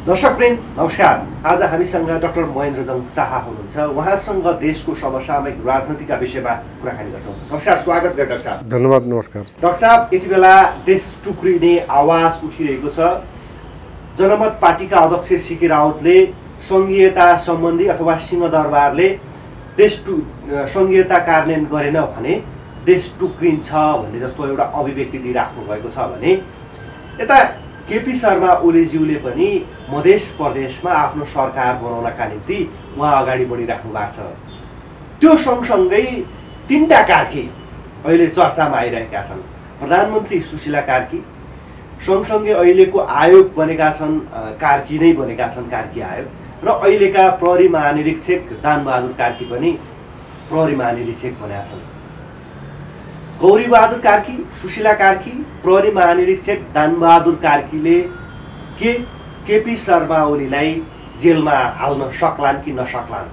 दर्शकवृन्द नमस्कार। आज हामीसँग डाक्टर महेन्द्रजङ शाह हुनुहुन्छ। उहाँसँग देशको समसामयिक राजनीतिका विषयमा कुराकानी गर्छौँ। नमस्कार, स्वागत गरे डाक्टर साहब। धन्यवाद, नमस्कार। डाक्टर साहब, यति बेला देश टुक्रिने आवाज उठिरहेको छ। जनमत पार्टीका अध्यक्ष सीके राउतले सङ्घीयता सम्बन्धी अथवा सिंहदरबारले सङ्घीयता कार्यान्वयन गरेन भने देश टुक्रिन्छ भन्ने जस्तो एउटा अभिव्यक्ति दिइराख्नु भएको छ भने यता केपी शर्मा ओलीज्यूले पनि मधेस प्रदेशमा आफ्नो सरकार बनाउनका निम्ति उहाँ अगाडि बढिराख्नु भएको छ। त्यो सँगसँगै तीनटा कार्की अहिले चर्चामा आइरहेका छन्। प्रधानमन्त्री सुशीला कार्की, सँगसँगै अहिलेको आयोग बनेका छन् कार्की नै बनेका छन्, कार्की आयोग, र अहिलेका प्रहरी महानिरीक्षक दानबहादुर कार्की पनि प्रहरी महानिरीक्षक बनेका छन्। गौरीबहादुर कार्की, सुशीला कार्की, प्रहरी महानिरीक्षक दानबहादुर कार्कीले केपी शर्मा ओलीलाई जेलमा हाल्न सक्लान् कि नसक्लान्,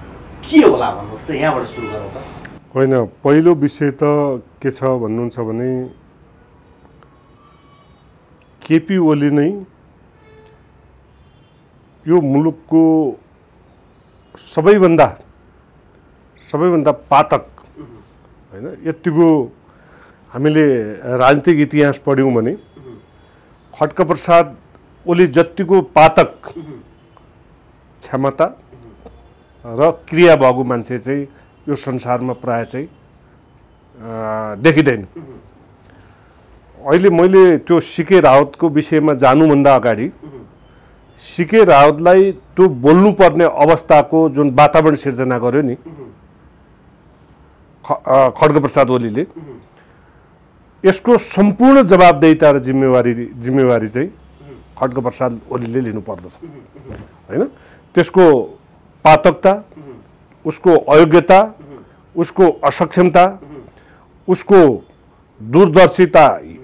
के होला भन्नुहोस् त? यहाँबाट सुरु गरौँ त। होइन, पहिलो विषय त के छ भन्नुहुन्छ भने केपी ओली नै यो मुलुकको सबैभन्दा पातक, होइन, यतिको हामीले राजनीतिक इतिहास पढ्यौँ भने खड्गप्रसाद ओली जतिको पातक क्षमता र क्रिया भएको मान्छे चाहिँ यो संसारमा प्राय चाहिँ देखिँदैन। अहिले मैले त्यो सीके राउतको विषयमा जानुभन्दा अगाडि सीके राउतलाई त्यो बोल्नुपर्ने अवस्थाको जुन वातावरण सिर्जना गर्यो नि खड्गप्रसाद ओलीले, यसको सम्पूर्ण जवाबदेहिता र जिम्मेवारी चाहिँ खड्गप्रसाद ओलीले लिनुपर्दछ, होइन? त्यसको पातकता, उसको अयोग्यता, उसको असक्षमता, उसको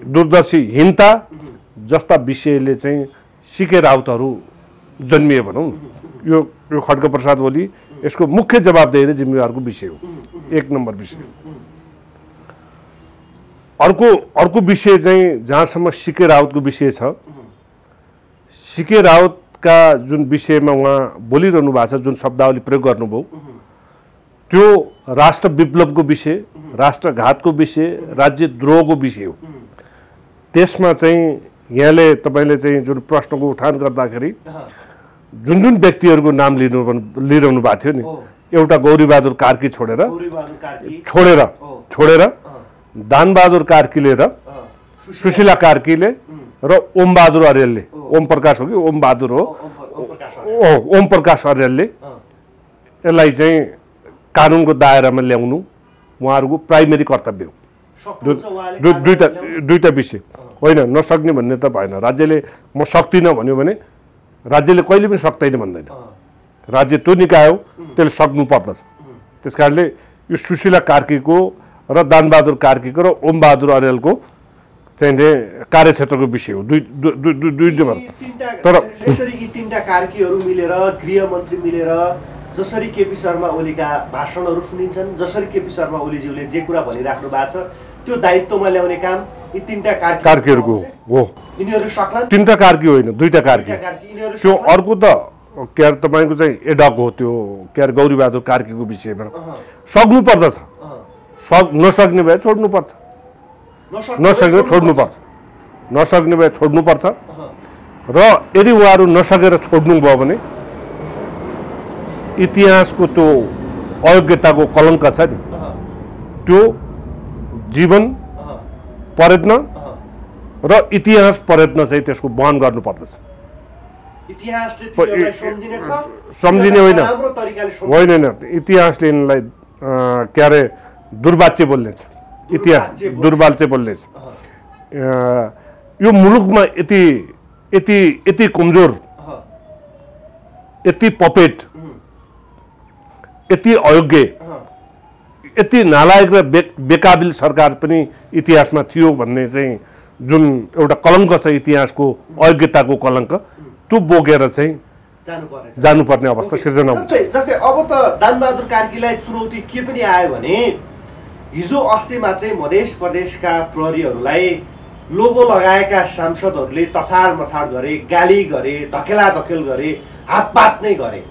दूरदर्शीहीनता जस्ता विषयले चाहिँ सीके राउतहरू जन्मिए भनौँ। यो खड्गप्रसाद ओली यसको मुख्य जवाबदेही र जिम्मेवारको विषय हो, एक नम्बर विषय। अर्को विषय चाहिँ जहाँसम्म सीके राउतको विषय छ, सीके राउतका जुन विषयमा उहाँ बोलिरहनु भएको छ, जुन शब्दावली प्रयोग गर्नुभयो, त्यो राष्ट्र विप्लवको विषय, राष्ट्रघातको विषय, राज्यद्रोहको विषय हो। त्यसमा चाहिँ यहाँले तपाईँले चाहिँ जुन प्रश्नको उठान गर्दाखेरि जुन व्यक्तिहरूको नाम लिइरहनु भएको थियो नि, एउटा गौरीबहादुर कार्की छोडेर दानबहादुर कार्कीले र सुशीला कार्कीले र ओमबहादुर अर्यालले, ओम प्रकाश हो कि ओम बहादुर हो, ओम प्रकाश अर्यालले यसलाई चाहिँ कानुनको दायरामा ल्याउनु उहाँहरूको प्राइमेरी कर्तव्य हो। दुईटा विषय होइन, नसक्ने भन्ने त भएन। राज्यले म सक्दिनँ भन्यो भने राज्यले कहिले पनि सक्दैन भन्दैन। राज्य त्यो निकाय हो, त्यसले सक्नु पर्दछ। त्यस कारणले यो सुशीला कार्कीको र दानबहादुर कार्कीको र ओमबहादुर अर्यालको चाहिँ कार्यक्षेत्रको विषय हो। तर यसरी यी तीनटा कार्कीहरू मिलेर, गृहमन्त्री मिलेर जसरी केपी शर्मा ओलीका भाषणहरू सुनिन्छन्, जसरी केपी शर्मा ओलीज्यूले जे कुरा भनिराख्नु भएको छ, त्यो दायित्वमा ल्याउने काम यी तीनटा कार्कीहरूको हो। यिनीहरू सक्लान्? तीनटा कार्की होइन, दुईटा कार्की। त्यो अर्को त के अरे तपाईँको चाहिँ एडक हो, त्यो के अरे गौरीबहादुर कार्कीको विषयमा सक्नु पर्दछ। नसक्ने भए छोड्नुपर्छ, नसक्ने भए छोड्नुपर्छ। र यदि उहाँहरू नसकेर छोड्नुभयो भने इतिहासको त्यो अयोग्यताको कलङ्क छ नि, त्यो जीवन प्रयत्न र इतिहास प्रयत्न चाहिँ त्यसको वहन गर्नुपर्दछ। सम्झिने होइन, इतिहासले यिनलाई के अरे दुर्वाच्य बोल्नेछ, इतिहास दुर्वाच्य बोल्नेछ। यो मुलुकमा यति कमजोर, यति पपेट, यति अयोग्य, यति नालायक र बेकाबिल सरकार पनि इतिहासमा थियो भन्ने चाहिँ जुन एउटा कलङ्क छ, इतिहासको अयोग्यताको कलङ्क, त्यो बोकेर चाहिँ जानुपर्ने अवस्था सिर्जना हुन्छ। जस्तै अब त दानबहादुर कार्कीलाई चुनौती के पनि आयो भने हिजो अस्ति मात्रै मधेस प्रदेशका प्रहरीहरूलाई लोगो लगाएका सांसदहरूले तछाड मछाड गरे, गाली गरे, धकेल गरे, हातपात नै गरे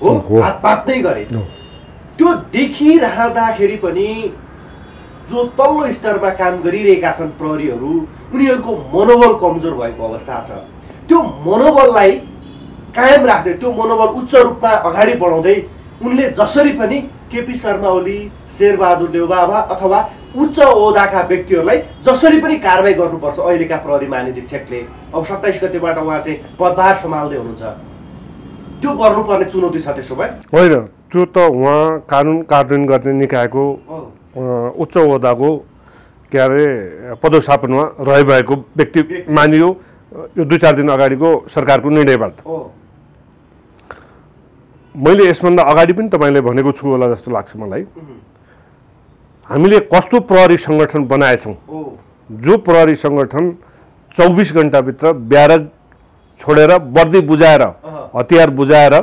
हो, हातपात नै गरे। त्यो देखिरहँदाखेरि पनि जो तल्लो स्तरमा काम गरिरहेका छन् प्रहरीहरू, उनीहरूको मनोबल कमजोर भएको अवस्था छ। त्यो मनोबललाई कायम राख्दै, त्यो मनोबल उच्च रूपमा अगाडि बढाउँदै उनले जसरी पनि केपी शर्मा ओली, शेरबहादुर देउबाबा अथवा उच्च ओहदाका व्यक्तिहरूलाई जसरी पनि कारबाही गर्नुपर्छ। अहिलेका प्रहरी महानिरीक्षकले अब 27 गतेबाट उहाँ चाहिँ पदभार सम्हाल्दै हुनुहुन्छ, त्यो गर्नुपर्ने चुनौती छ। त्यसो भए होइन, त्यो त उहाँ कानुन कार्यान्वयन गर्ने निकायको उच्च ओहदाको के अरे पदस्थापनमा रहिरहेको व्यक्ति मानियो। यो 2-4 दिन अगाडिको सरकारको निर्णयबाट मैले यसभन्दा अगाडि पनि तपाईँले भनेको छु होला जस्तो लाग्छ मलाई। हामीले कस्तो प्रहरी सङ्गठन बनाएछौँ, जो प्रहरी सङ्गठन 24 घण्टाभित्र ब्यारक छोडेर वर्दी बुझाएर, हतियार बुझाएर,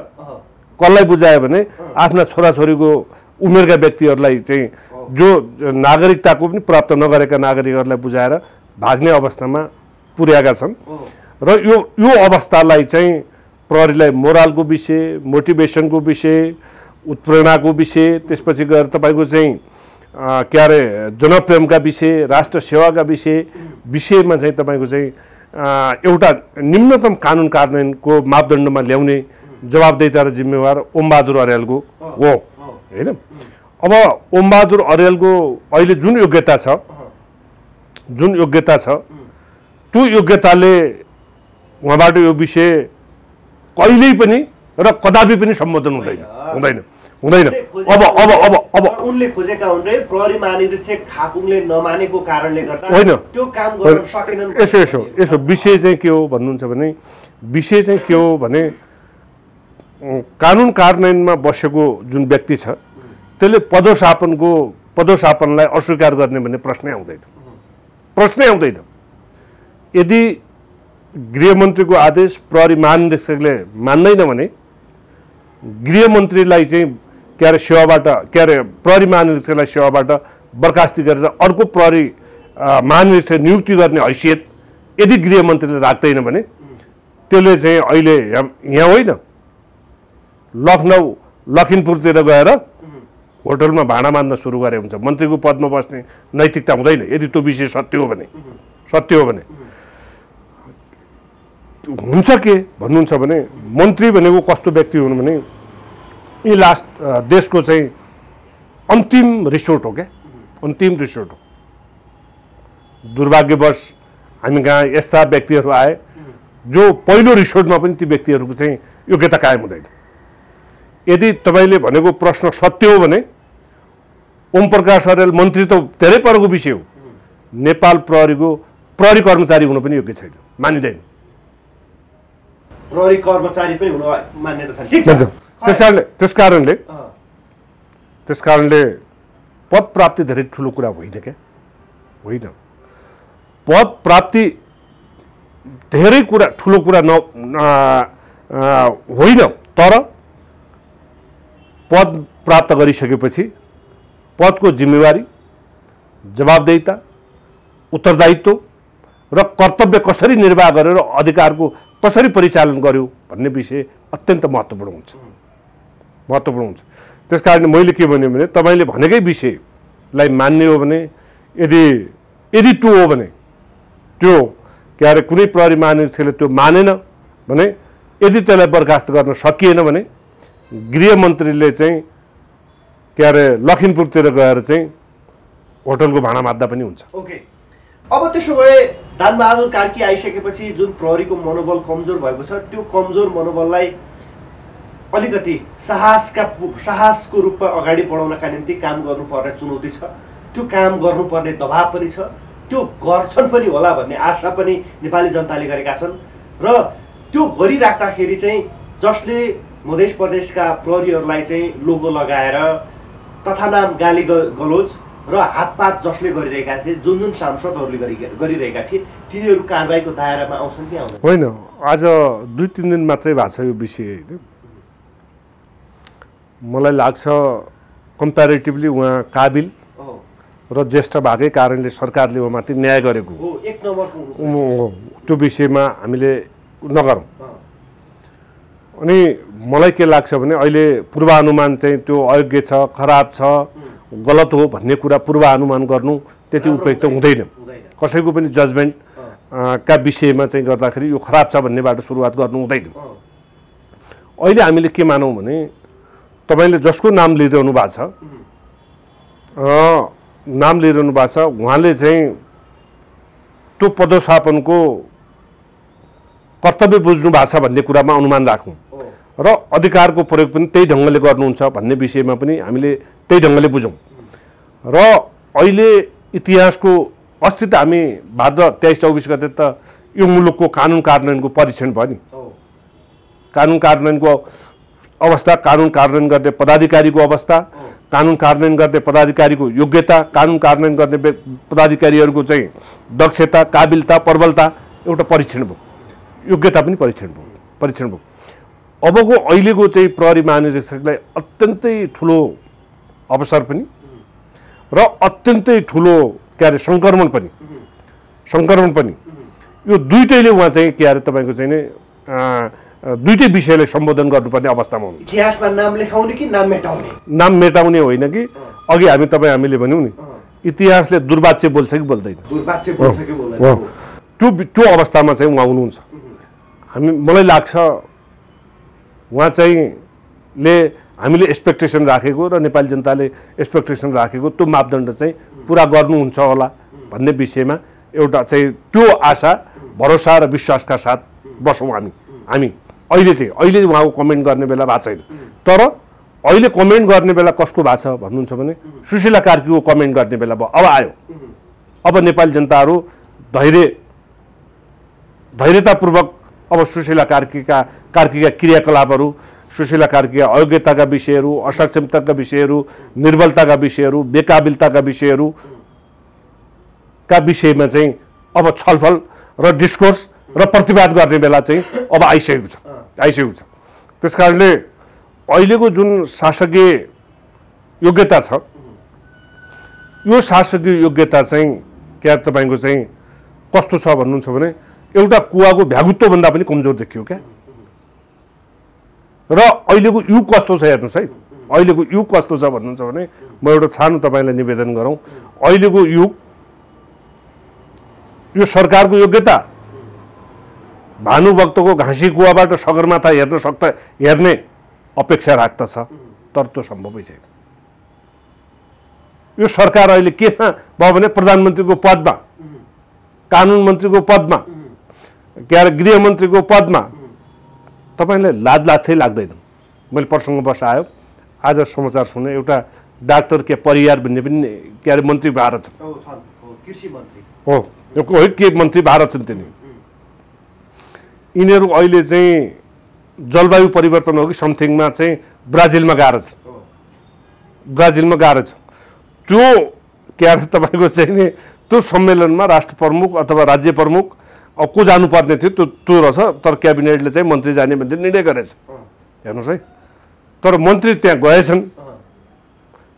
कसलाई बुझायो भने आफ्ना छोराछोरीको उमेरका व्यक्तिहरूलाई चाहिँ जो नागरिकताको पनि प्राप्त नगरेका नागरिकहरूलाई बुझाएर भाग्ने अवस्थामा पुर्याएका छन्। र यो अवस्थालाई चाहिँ प्रहरीलाई मोरलको विषय, मोटिभेसनको विषय, उत्प्रेरणाको विषय, त्यसपछि गएर तपाईँको चाहिँ के अरे जनप्रेमका विषय, राष्ट्र सेवाका विषयमा चाहिँ तपाईँको चाहिँ एउटा निम्नतम कानुन कार्यान्वयनको मापदण्डमा ल्याउने जवाबदेहिता र जिम्मेवार ओमबहादुर अर्यालको हो होइन। अब ओमबहादुर अर्यालको अहिले जुन योग्यता छ त्यो योग्यताले उहाँबाट यो विषय कहिल्यै पनि र कदापि पनि सम्बोधन हुँदैन। अब उनले खोजेका हुन् रे प्रहरी महानिरीक्षक खापुङले नमानेको कारणले गर्दा होइन, त्यो काम गर्न सकेनन्। यसो विषय चाहिँ के हो भन्नुहुन्छ भने, विषय चाहिँ के हो भने कानुन कार्यान्वयनमा बसेको जुन व्यक्ति छ त्यसले पदोशापनलाई अस्वीकार गर्ने भन्ने प्रश्नै आउँदैन। यदि गृहमन्त्रीको आदेश प्रहरी महानिरीक्षकले मान्दैन भने गृहमन्त्रीलाई चाहिँ के अरे सेवाबाट, के अरे प्रहरी महानिरीक्षकलाई सेवाबाट बर्खास्ती गरेर अर्को प्रहरी महानिरीक्षक नियुक्ति गर्ने हैसियत यदि गृहमन्त्रीले राख्दैन भने त्यसले चाहिँ अहिले यहाँ होइन, लखनऊ लखिमपुरतिर गएर होटलमा भाँडा मान्न सुरु गरे हुन्छ। मन्त्रीको पदमा बस्ने नैतिकता हुँदैन यदि त्यो विषय सत्य हो भने हुन्छ के भन्नुहुन्छ भने, मन्त्री भनेको कस्तो व्यक्ति हुनु भने यी लास्ट देशको चाहिँ अन्तिम रिसोर्ट हो क्या, अन्तिम रिसोर्ट हो। दुर्भाग्यवश हामी कहाँ यस्ता व्यक्तिहरू आए जो पहिलो रिसोर्टमा पनि ती व्यक्तिहरूको चाहिँ योग्यता कायम हुँदैन। यदि तपाईँले भनेको प्रश्न सत्य हो भने ओम प्रकाश अर्याल मन्त्री त धेरै परको विषय हो, नेपाल प्रहरीको प्रहरी कर्मचारी हुन पनि योग्य छैन, मानिँदैन। प्रहरी कर्मचारी पनि हुन मान्यता छ, ठीक छ। त्यसकारणले पद प्राप्ति धेरै ठुलो कुरा होइन। पद प्राप्ति धेरै कुरा ठुलो कुरा होइन, तर पद प्राप्त गरिसकेपछि पदको जिम्मेवारी, जवाबदेहिता, उत्तरदायित्व र कर्तव्य कसरी निर्वाह गरेर अधिकारको कसरी परिचालन गर्यो भन्ने विषय अत्यन्त महत्त्वपूर्ण हुन्छ। त्यसकारण मैले के भने तपाईँले भनेकै विषयलाई मान्ने हो भने, यदि त्यो हो भने त्यो के अरे कुनै प्रहरी महानिरीक्षकले त्यो मानेन भने, यदि त्यसलाई बर्खास्त गर्न सकिएन भने गृहमन्त्रीले चाहिँ के अरे लखिमपुरतिर गएर चाहिँ होटलको भाँडा माझ्दा पनि हुन्छ। ओके, अब त्यसो भए दानबहादुर कार्की आइसकेपछि जुन प्रहरीको मनोबल कमजोर भएको छ, त्यो कमजोर मनोबललाई अलिकति साहसको रूपमा अगाडि बढाउनका निम्ति काम गर्नुपर्ने चुनौती छ, त्यो काम गर्नुपर्ने दबाब पनि छ, त्यो गर्छन् पनि होला भन्ने आशा पनि नेपाली जनताले गरेका छन्। र त्यो गरिराख्दाखेरि चाहिँ जसले मध्य प्रदेशका प्रहरीहरूलाई चाहिँ लोगो लगाएर तथानाम गाली गलोज र हातपात जसले गरिरहेका थिए, जुन सांसदहरूले गरिरहेका थिए, तिनीहरू कारबाहीको दायरामा आउँछन् कि आउँदैन? होइन, आज 2-3 दिन मात्रै भएको छ यो विषय। मलाई लाग्छ कम्प्यारेटिभली उहाँ काबिल र ज्येष्ठ भएकै कारणले सरकारले उहाँमाथि न्याय गरेको हो, एक नम्बरको हुनु त्यो विषयमा हामीले नगरौँ। अनि मलाई के लाग्छ भने अहिले पूर्वानुमान चाहिँ त्यो अयोग्य छ, खराब छ, गलत हो भन्ने कुरा पूर्वानुमान गर्नु त्यति उपयुक्त हुँदैन। कसैको पनि जजमेन्ट का विषयमा चाहिँ गर्दाखेरि यो खराब छ भन्नेबाट सुरुवात गर्नु हुँदैन। अहिले हामीले के मानौँ भने तपाईँले जसको नाम लिइरहनु भएको छ उहाँले चाहिँ त्यो पदस्थापनको कर्तव्य बुझ्नु भएको छ भन्ने कुरामा अनुमान राखौँ र अधिकारको प्रयोग पनि त्यही ढङ्गले गर्नुहुन्छ भन्ने विषयमा पनि हामीले त्यही ढङ्गले बुझौँ। र अहिले इतिहासको अस्ति त हामी भाद्र 23-24 गते त यो मुलुकको कानुन कार्यान्वयनको परीक्षण भयो नि। कानुन कार्यान्वयनको अवस्था, कानुन कार्यान्वयन गर्ने पदाधिकारीको अवस्था, कानुन कार्यान्वयन गर्ने पदाधिकारीको योग्यता, कानुन कार्यान्वयन गर्ने पदाधिकारीहरूको चाहिँ दक्षता, काबिलता, प्रबलता एउटा परीक्षण भयो। योग्यता पनि परीक्षण भयो। अबको अहिलेको चाहिँ प्रहरी महानिरीक्षकलाई अत्यन्तै ठुलो अवसर पनि र अत्यन्तै ठुलो के अरे सङ्क्रमण पनि यो दुईटैले उहाँ चाहिँ के अरे तपाईँको चाहिँ नि दुईटै विषयलाई सम्बोधन गर्नुपर्ने अवस्थामा हुनुहुन्छ। इतिहासमा नाम लेखाउने कि नाम मेटाउने? नाम मेटाउने होइन कि अघि हामीले भन्यौँ नि इतिहासले दुर्वाच्य बोल्छ कि बोल्दैन? दुर्वाच्य बोल्छ कि बोल्दैन? त्यो अवस्थामा चाहिँ उहाँ हुनुहुन्छ। मलाई लाग्छ उहाँ चाहिँ हामीले एक्सपेक्टेसन राखेको र नेपाली जनताले एक्सपेक्टेसन राखेको त्यो मापदण्ड चाहिँ पुरा गर्नुहुन्छ होला भन्ने विषयमा एउटा चाहिँ त्यो आशा, भरोसा र विश्वासका साथ बसौँ हामी। अहिले उहाँको कमेन्ट गर्ने बेला भएको छैन। तर अहिले कमेन्ट गर्ने बेला कसको भएको छ भन्नुहुन्छ भने सुशीला कार्कीको कमेन्ट गर्ने बेला भयो। अब आयो। अब नेपाली जनताहरू धैर्यतापूर्वक अब सुशीला कार्कीका क्रियाकलापहरू, सुशीला कार्कीका अयोग्यताका विषयहरू, असक्षमताका विषयहरू, निर्बलताका विषयहरू, बेकाबिलताका विषयहरू का विषयमा चाहिँ अब छलफल र डिस्कोर्स र प्रतिवाद गर्ने बेला चाहिँ अब आइसकेको छ। त्यसकारणले अहिलेको जुन शासकीय योग्यता छ यो शासकीय योग्यता चाहिँ क्या तपाईँको चाहिँ कस्तो छ भन्नुहुन्छ भने एउटा कुवाको भ्यागुत्वभन्दा पनि कमजोर देखियो क्या। र अहिलेको युग कस्तो छ हेर्नुहोस् है, अहिलेको युग कस्तो छ भन्नुहुन्छ भने म एउटा सानो तपाईँलाई निवेदन गरौँ। अहिलेको युग यो सरकारको योग्यता भानुभक्तको घाँसी कुवाबाट सगरमाथा हेर्ने अपेक्षा राख्दछ, तर त्यो सम्भवै छैन। यो सरकार अहिले केमा भयो भने प्रधानमन्त्रीको पदमा, कानुन मन्त्रीको पदमा, के अरे गृहमन्त्रीको पदमा तपाईँलाई लाज लाग्छै लाग्दैन। मैले प्रसङ्ग बसायो आज समाचार सुने एउटा डाक्टर के परियार भन्ने पनि के अरे मन्त्री भएर छ, कृषि मन्त्री हो के मन्त्री भएर छन् तिनी। यिनीहरू अहिले चाहिँ जलवायु परिवर्तन हो कि समथिङमा चाहिँ ब्राजिलमा गएर छ। त्यो के अरे तपाईँको चाहिँ नि त्यो सम्मेलनमा राष्ट्र प्रमुख अथवा राज्य प्रमुख अब को जानुपर्ने थियो त्यो रहेछ, तर क्याबिनेटले चाहिँ मन्त्री जाने भन्ने निर्णय गरेछ। हेर्नुहोस् है, तर मन्त्री त्यहाँ गएछन्,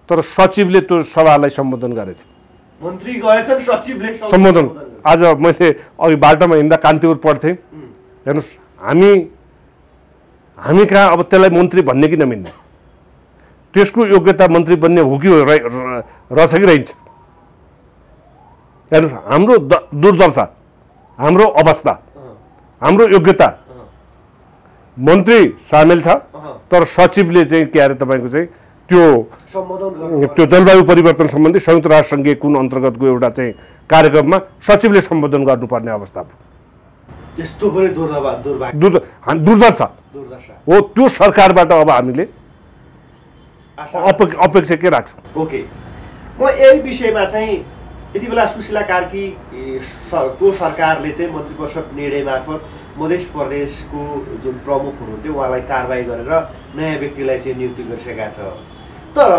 तर सचिवले त्यो सभालाई सम्बोधन गरेछ। मन्त्री गएछन्, सचिवले सम्बोधन। आज मैले अघि बाटोमा हिँड्दा कान्तिपुर पढ्थेँ। हेर्नुहोस् हामी कहाँ अब त्यसलाई मन्त्री भन्ने कि नमिन्ने, त्यसको योग्यता मन्त्री बन्ने हो कि रहेछ कि रहन्छ। हेर्नुहोस् हाम्रो दुर्दशा, हाम्रो अवस्था, हाम्रो योग्यता मन्त्री सामेल छ, तर सचिवले चाहिँ के अरे तपाईँको चाहिँ त्यो जलवायु परिवर्तन सम्बन्धी संयुक्त राष्ट्र सङ्घीय कुन अन्तर्गतको एउटा चाहिँ कार्यक्रममा सचिवले सम्बोधन गर्नुपर्ने अवस्था भयो। त्यस्तो पनि दुर्दशा हो। त्यो सरकारबाट अब हामीले अपेक्षा के राख्छौँ? ओके, म यही विषयमा चाहिँ यति बेला सुशीला कार्की को सरकारले चाहिँ मन्त्रिपरिषद निर्णय मार्फत मध्य प्रदेशको जुन प्रमुख हुनुहुन्थ्यो उहाँलाई कारबाही गरेर नयाँ व्यक्तिलाई चाहिँ नियुक्ति गरिसकेका छ। तर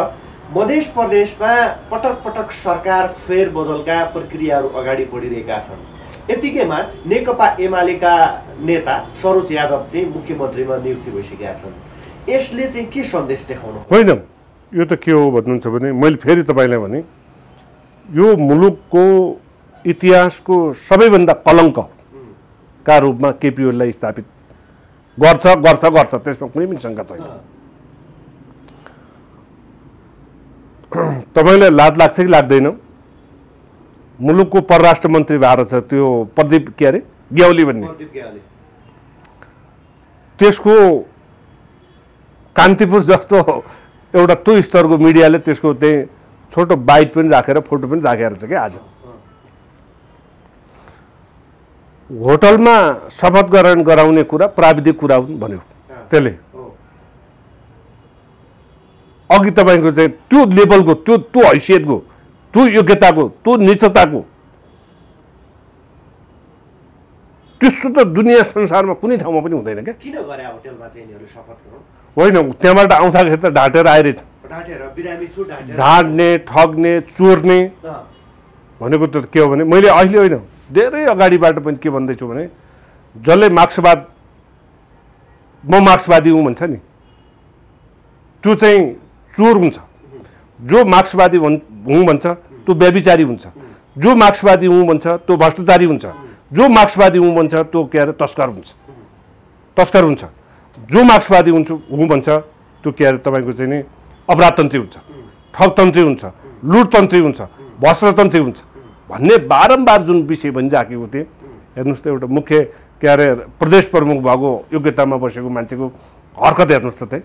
मध्य प्रदेशमा पटक पटक सरकार फेरबदलका प्रक्रियाहरू अगाडि बढिरहेका छन्। यतिकैमा नेकपा एमालेका नेता सरोज यादव चाहिँ मुख्यमन्त्रीमा नियुक्ति भइसकेका छन्। यसले चाहिँ के सन्देश देखाउनु? होइन, यो त के हो भन्नुहुन्छ भने मैले फेरि तपाईँलाई भने यो मुलुकको इतिहासको सबैभन्दा कलङ्कका रूपमा केपी ओलीलाई स्थापित गर्छ त्यसमा कुनै पनि शङ्का छैन। तपाईँलाई लाज लाग्छ कि लाग्दैन? मुलुकको परराष्ट्र मन्त्री भएर छ त्यो प्रदीप के अरे ग्यावली भन्ने, त्यसको कान्तिपुर जस्तो एउटा त्यो स्तरको मिडियाले त्यसको त्यही छोटो बाइट पनि राखेर फोटो पनि राखेर छ क्या। आज होटलमा शपथ ग्रहण गराउने कुरा प्राविधिक कुरा हुन् भन्यो त्यसले। अघि तपाईँको चाहिँ त्यो लेभलको त्यो हैसियतको त्यो योग्यताको त्यो निचताको त्यस्तो त दुनियाँ संसारमा कुनै ठाउँमा पनि हुँदैन क्या। किन गरे होटलमा चाहिँ यिनीहरूले शपथ ग्रहण? होइन, त्यहाँबाट आउँदाखेरि त ढाँटेर आइरहेछ। ढाँट्ने, ठग्ने, चोर्ने भनेको त के हो भने मैले अहिले होइन धेरै अगाडिबाट पनि के भन्दैछु भने जसले मार्क्सवाद म मार्क्सवादी हुँ भन्छ नि त्यो चाहिँ चोर हुन्छ। जो मार्क्सवादी हुँ भन्छ त्यो व्यभिचारी हुन्छ। जो मार्क्सवादी हुँ भन्छ त्यो भ्रष्टाचारी हुन्छ। जो मार्क्सवादी हुँ भन्छ त्यो के अरे तस्कर हुन्छ। जो मार्क्सवादी हुँ भन्छ त्यो के अरे तपाईँको चाहिँ नि अपराधतन्त्री हुन्छ, ठगतन्त्री हुन्छ, लुटतन्त्री हुन्छ, भ्रष्टतन्त्री हुन्छ भन्ने बारम्बार जुन विषय भनिराखेको थिएँ। हेर्नुहोस् त एउटा मुख्य के अरे प्रदेश प्रमुख भएको योग्यतामा बसेको मान्छेको हरकत हेर्नुहोस् त त्यही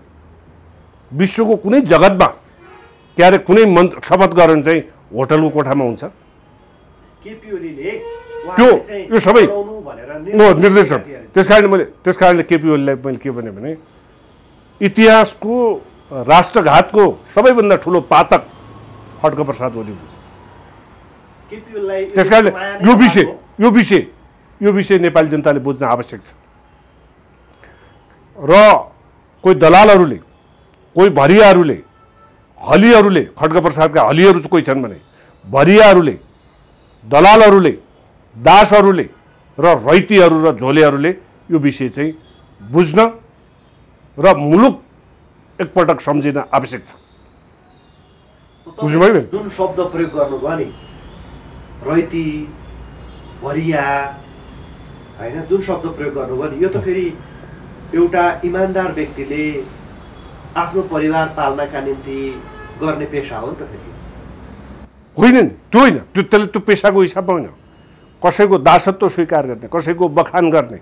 विश्वको कुनै जगतमा के अरे कुनै शपथ ग्रहण चाहिँ होटलको कोठामा हुन्छ? त्यो यो सबै निर्देश छ। त्यस कारणले केपी ओलीलाई मैले के भने इतिहासको राष्ट्रघातको सबैभन्दा ठुलो पातक खड्गप्रसाद ओली हुन्छ। त्यस कारणले यो विषय नेपाली जनताले बुझ्न आवश्यक छ। र कोही दलालहरूले, कोही भरियाहरूले, हलीहरूले, खड्गप्रसादका हलीहरू कोही छन् भने भरियाहरूले, दलालहरूले, दासहरूले र रैतीहरू र झोलेहरूले यो विषय चाहिँ बुझ्न र मुलुक एकपटक सम्झिन आवश्यक छ। बुझ्नुभयो? जुन शब्द प्रयोग गर्नुभयो नि रैती, भरिया होइन, जुन शब्द प्रयोग गर्नुभयो नि यो त फेरि एउटा इमान्दार व्यक्तिले आफ्नो परिवार पाल्नका निम्ति गर्ने पेसा हो नि त फेरि। होइन नि, त्यो होइन, त्यो पेसाको हिसाबमा होइन। कसैको दासत्व स्वीकार गर्ने, कसैको बखान गर्ने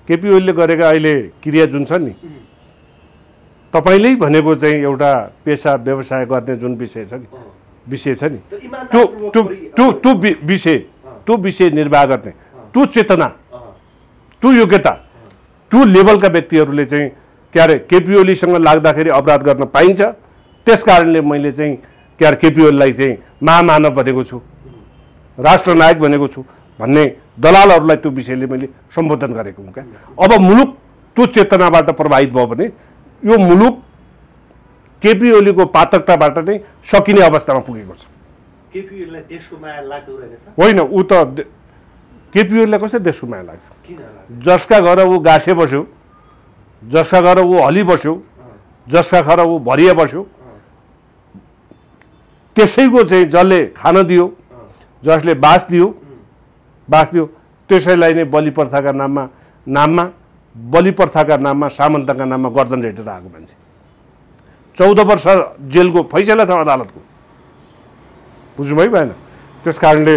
केपी ओलीले गरेका अहिले क्रिया जुन छ नि तपाईँले भनेको चाहिँ एउटा पेसा व्यवसाय गर्ने जुन विषय छ नि त्यो विषय निर्वाह गर्ने त्यो चेतना, त्यो योग्यता, त्यो लेभलका व्यक्तिहरूले चाहिँ के अरे केपी ओलीसँग लाग्दाखेरि अपराध गर्न पाइन्छ। त्यस कारणले मैले चाहिँ के अरे केपी ओलीलाई चाहिँ महामानव भनेको छु, राष्ट्रनायक भनेको छु भन्ने दलालहरूलाई त्यो विषयले मैले सम्बोधन गरेको हुँ क्या। अब मुलुक त्यो चेतनाबाट प्रभावित भयो भने यो मुलुक केपी ओलीको पातकताबाट नै सकिने अवस्थामा पुगेको छ। केपी ओलीलाई देशको माया लाग्दो रहेछ? होइन, ऊ त केपी ओलीलाई कसरी देशको माया लाग्छ? जसका घर ऊ गाँसे बस्यो, जसका घर ऊ हली बस्यो, जसका घर ऊ भरिया बस्यो, त्यसैको चाहिँ जसले खान दियो, जसले बास दियो त्यसैलाई नै बलि प्रथाका नाममा सामन्तका नाममा गर्दन रेटेर आएको मान्छे 14 वर्ष जेलको फैसला छ अदालतको। बुझ्नुभयो भएन? त्यस कारणले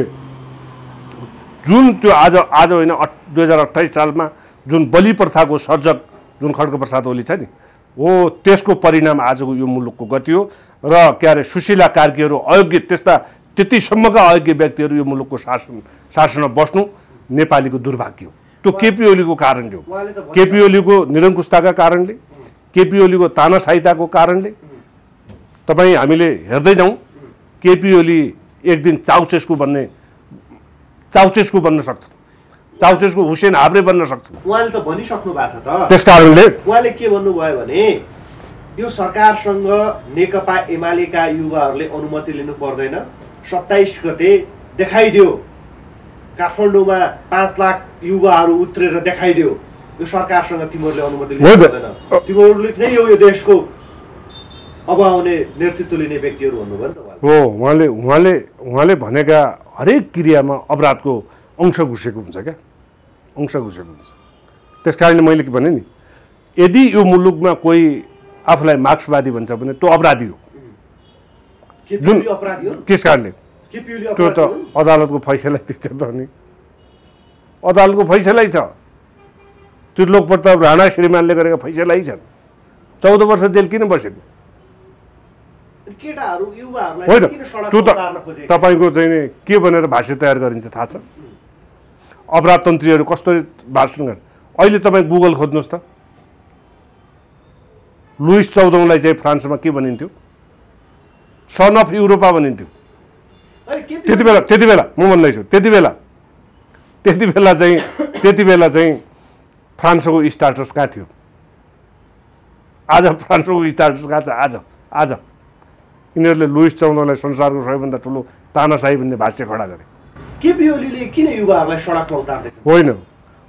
जुन त्यो आज होइन 2028 सालमा जुन बलि प्रथाको सर्जक जुन खड्गप्रसाद ओली छ नि हो त्यसको परिणाम आजको यो मुलुकको गति हो। र के अरे सुशीला कार्कीहरू अयोग्य त्यतिसम्मका अयोग्य व्यक्तिहरू यो मुलुकको शासनमा बस्नु नेपालीको दुर्भाग्य हो। त्यो केपी ओलीको कारणले हो। केपी ओलीको निरङ्कुशताका कारणले, केपी ओलीको तानाशाहीताको कारणले तपाईँ हामीले हेर्दै जाउँ केपी ओली एक दिन चाउचेस्कु बन्न सक्छ, चाउचेस्कु हुसेन हाब्रे बन्न सक्छ। उहाँले त भनिसक्नु भएको छ त। त्यस कारणले उहाँले के भन्नुभयो भने यो सरकारसँग नेकपा एमालेका युवाहरूले अनुमति लिनु पर्दैन, 27 गते देखाइदियो काठमाडौँमा 5 लाख युवाहरू उत्रेर देखाइदियो यो सरकारसँग तिमीहरूले अनुमति लिनु पर्दैन, तिमीहरूले नै यो देशको अब आउने नेतृत्व लिने व्यक्तिहरू भन्नुभयो नि त उहाँले। हो उहाँले भनेका हरेक क्रियामा अपराधको अंश घुसेको हुन्छ क्या, अंश घुसेको हुन्छ। त्यस कारणले मैले के भने नि, यदि यो मुलुकमा कोही आफूलाई मार्क्सवादी भन्छ भने त्यो अपराधी हो। जुन त्यस कारणले त्यो त अदालतको फैसला दिन्छ त नि, अदालतको फैसलै छ। त्रिलोक प्रताप राणा श्रीमानले गरेका फैसलै छन्। 14 वर्ष जेल किन बसेको? होइन, त्यो त तपाईँको चाहिँ नि के भनेर भाष्य तयार गरिन्छ थाहा छ? अपराधतन्त्रीहरू कस्तो भाषण गर्ने? अहिले तपाईँ गुगल खोज्नुहोस् त, लुइस 14औँलाई चाहिँ फ्रान्समा के भनिन्थ्यो? सन अफ युरोपा भनिन्थ्यो। त्यति बेला म भन्दैछु, त्यति बेला चाहिँ फ्रान्सको स्टाटस कहाँ थियो? आज फ्रान्सको स्टाटस कहाँ छ? आज यिनीहरूले लुइस 14औँलाई संसारको सबैभन्दा ठुलो तानाशाही भन्ने भाष्य खडा गरे। केपी ओलीले किन युवाहरूलाई सडकमा उतार्दैछ? होइन,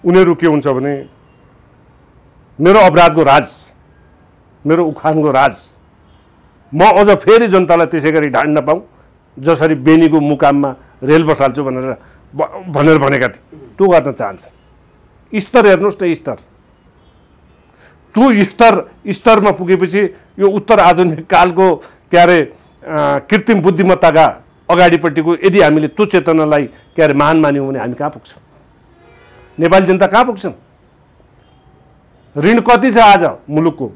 उनीहरू के हुन्छ भने मेरो अपराधको राज, मेरो उखानको राज म अझ फेरि जनतालाई त्यसै गरी ढाड्न पाऊँ जसरी बेनीको मुकाममा रेल बसाल्छु भनेर भनेका थिए, त्यो गर्न चाहन्छ। स्तर हेर्नुहोस् न, स्तर त्यो स्तरमा पुगेपछि यो उत्तर आधुनिक कालको के अरे कृत्रिम बुद्धिमत्ताका अगाडिपट्टिको यदि हामीले त्यो चेतनालाई के अरे महान मान्यौँ भने हामी कहाँ पुग्छौँ? नेपाली जनता कहाँ पुग्छन्? ऋण कति छ आज मुलुकको?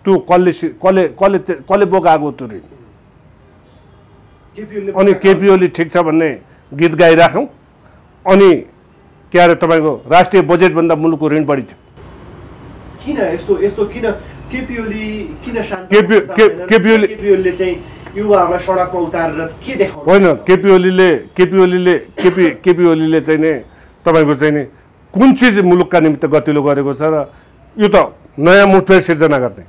त्यो कसले बोकाएको त्यो ऋण? अनि केपी ओली ठिक छ भन्ने गीत गाइराखौँ, अनि के अरे तपाईँको राष्ट्रिय बजेटभन्दा मुलुकको ऋण बढी छ। किन यस्तो किन केपी ओली किन केपी ओलीले चाहिँ युवाहरूलाई सडकमा उतारेर के देखाउनु? होइन, केपी ओलीले चाहिँ नि तपाईँको चाहिँ नि कुन चिज मुलुकका निमित्त गतिलो गरेको छ र यो त नयाँ मुठभेड सिर्जना गर्ने,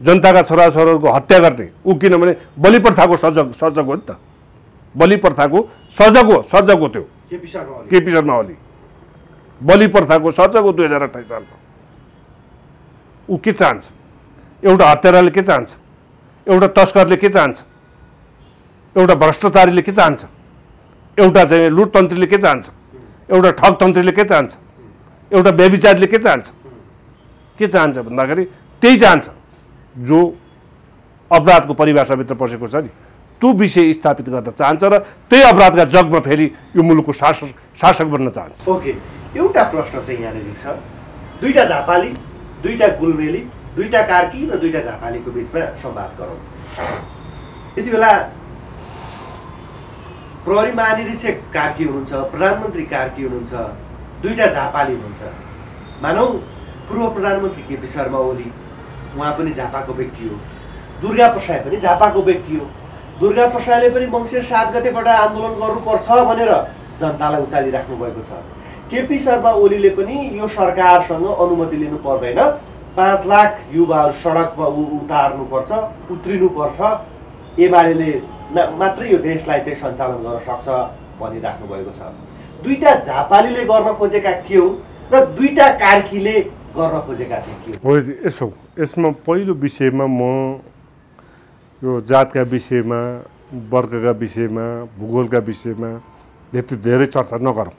जनताका छोराछोरीहरूको हत्या गर्ने, ऊ किनभने बलि प्रथाको सर्जक हो नि त। बलि प्रथाको सर्जक हो त्यो केपी शर्मा ओली। बलि प्रथाको सर्जक हो 2028 सालमा। ऊ के चाहन्छ? एउटा हत्याराले के चाहन्छ? एउटा तस्करले के चाहन्छ? एउटा भ्रष्टाचारीले के चाहन्छ? एउटा चाहिँ लुटतन्त्रीले के चाहन्छ? एउटा ठगतन्त्रीले के चाहन्छ? एउटा व्यभिचारीले के चाहन्छ? के चाहन्छ भन्दाखेरि त्यही चाहन्छ जो अपराधको परिभाषाभित्र पसेको छ नि, त्यो विषय स्थापित गर्न चाहन्छ र त्यही अपराधका जगमा फेरि यो मुलुकको शासक बन्न चाहन्छ। ओके, एउटा प्रश्न चाहिँ यहाँनिर छ, दुईटा झापाली, दुईटा गुलमेली, दुईटा कार्की र दुईटा झापालीको बिचमा संवाद गरौँ। यति बेला प्रहरी महानिरीक्षक कार्की हुनुहुन्छ, प्रधानमन्त्री कार्की हुनुहुन्छ, दुईटा झापाली हुनुहुन्छ। मानौ पूर्व प्रधानमन्त्री केपी शर्मा ओली, उहाँ पनि झापाको व्यक्ति हो। दुर्गा प्रसाद पनि झापाको व्यक्ति हो। दुर्गा प्रसादले पनि मङ्सिर 7 गतेबाट आन्दोलन गर्नुपर्छ भनेर जनतालाई उचालिराख्नु भएको छ। केपी शर्मा ओलीले पनि यो सरकारसँग अनुमति लिनु पर्दैन, 5 लाख युवाहरू सडकमा उतार्नुपर्छ, उत्रिनुपर्छ, एमाले मात्रै यो देशलाई चाहिँ सञ्चालन गर्न सक्छ भनिराख्नु भएको छ। दुईटा झापालीले गर्न खोजेका के हो र दुईटा कार्कीले गर्न खोजेका चाहिँ के हो? यसमा पहिलो विषयमा म यो जातका विषयमा, वर्गका विषयमा, भूगोलका विषयमा त्यति धेरै चर्चा नगरौँ।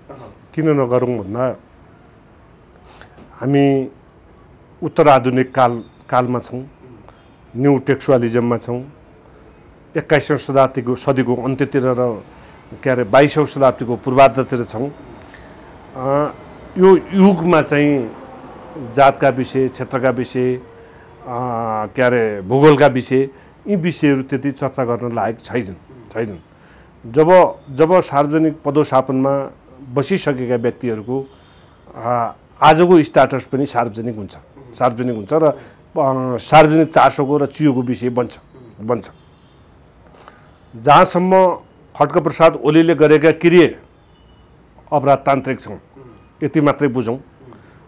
किन नगरौँ भन्दा हामी उत्तराधुनिक कालमा छौँ, न्यू टेक्सुअलिजममा छौँ। 21औं सदीको अन्त्यतिर र के अरे 22औं शताब्दीको पूर्वार्धतिर छौँ। यो युगमा चाहिँ जातका विषय, क्षेत्रका विषय, के अरे भूगोलका विषय, यी विषयहरू त्यति चर्चा गर्न लायक छैनन्। जब सार्वजनिक पदोशापनमा बसिसकेका व्यक्तिहरूको आजको स्ट्याटस पनि सार्वजनिक हुन्छ र सार्वजनिक चासोको र चियोको विषय बन्छ। जहाँसम्म खड्गप्रसाद ओलीले गरेका क्रिया अपराधतान्त्रिक छन्, यति मात्रै बुझौँ।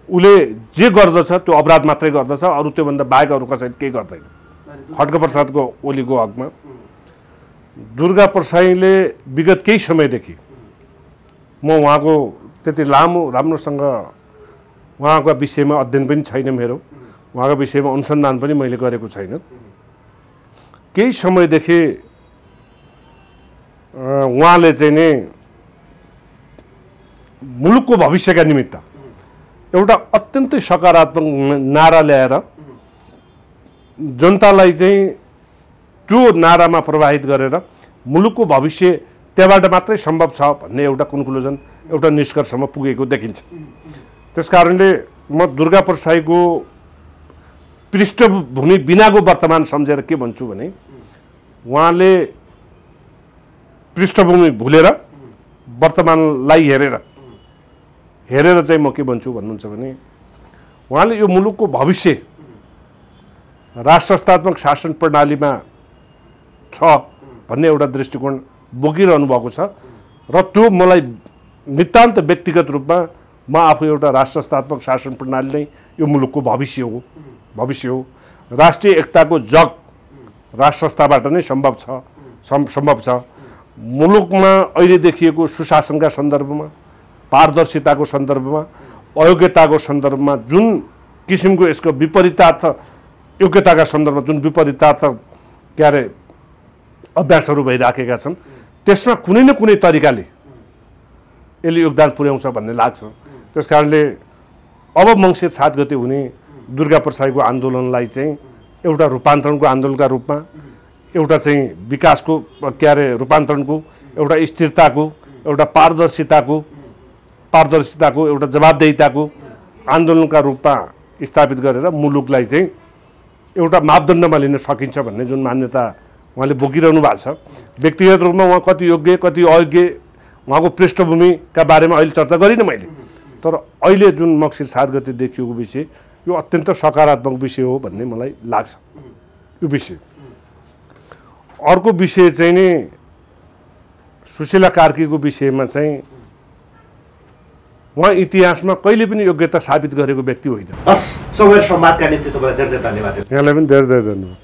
उसले जे गर्दछ त्यो अपराध मात्रै गर्दछ, अरू त्योभन्दा बाहेक अरू कसैले केही गर्दैन। खड्गप्रसादको ओलीको हकमा दुर्गा प्रसाईले विगत केही समयदेखि, म उहाँको त्यति लामो राम्रोसँग उहाँको विषयमा अध्ययन पनि छैन मेरो, उहाँको विषयमा अनुसन्धान पनि मैले गरेको छैन, केही समयदेखि उहाँले चाहिँ नि मुलुकको भविष्यका निमित्त एउटा अत्यन्तै सकारात्मक नारा ल्याएर जनतालाई चाहिँ त्यो नारामा प्रभावित गरेर मुलुकको भविष्य त्यहाँबाट मात्रै सम्भव छ भन्ने एउटा कन्क्लुजन एउटा निष्कर्षमा पुगेको देखिन्छ। त्यसकारणले म दुर्गाप्रसाद साईको पृष्ठभूमि बिनाको वर्तमान सम्झेर के भन्छु भने उहाँले पृष्ठभूमि भुलेर वर्तमानलाई हेरेर चाहिँ म के भन्छु भन्नुहुन्छ भने उहाँले यो मुलुकको भविष्य राष्ट्रस्थात्मक शासन प्रणालीमा छ भन्ने एउटा दृष्टिकोण बोकिरहनु भएको छ र त्यो मलाई नितान्त व्यक्तिगत रूपमा म आफू एउटा राष्ट्रस्थात्मक शासन प्रणाली नै यो मुलुकको भविष्य हो। राष्ट्रिय एकताको जग राष्ट्रस्थाबाट नै सम्भव छ। मुलुकमा अहिले देखिएको सुशासनका सन्दर्भमा, पारदर्शिताको सन्दर्भमा, अयोग्यताको सन्दर्भमा जुन किसिमको यसको विपरीतार्थ योग्यताका सन्दर्भमा जुन विपरीतार्थ अभ्यासहरू भइराखेका छन् त्यसमा कुनै न कुनै तरिकाले यसले योगदान पुर्याउँछ भन्ने लाग्छ। त्यसकारणले अब मङ्सिर 7 गते हुने दुर्गाप्रसाद साईको आन्दोलनलाई चाहिँ एउटा रूपान्तरणको आन्दोलनका रूपमा, एउटा चाहिँ विकासको रूपान्तरणको, एउटा स्थिरताको, एउटा पारदर्शिताको एउटा जवाबदेहिताको आन्दोलनका रूपमा स्थापित गरेर मुलुकलाई चाहिँ एउटा मापदण्डमा लिन सकिन्छ भन्ने जुन मान्यता उहाँले बोकिरहनु भएको छ। व्यक्तिगत रूपमा उहाँ कति योग्य कति अयोग्य उहाँको पृष्ठभूमिका बारेमा अहिले चर्चा गरिनँ मैले, तर अहिले जुन मङ्सिर 7 गते देखिएको विषय यो अत्यन्त सकारात्मक विषय हो भन्ने मलाई लाग्छ। यो विषय अर्को विषय चाहिँ नि सुशीला कार्कीको विषयमा चाहिँ उहाँ इतिहासमा कहिले पनि योग्यता साबित गरेको व्यक्ति होइन। हस्, समय र संवादका निम्ति तपाईँलाई धेरै धेरै धन्यवाद। यहाँलाई पनि धेरै धेरै धन्यवाद।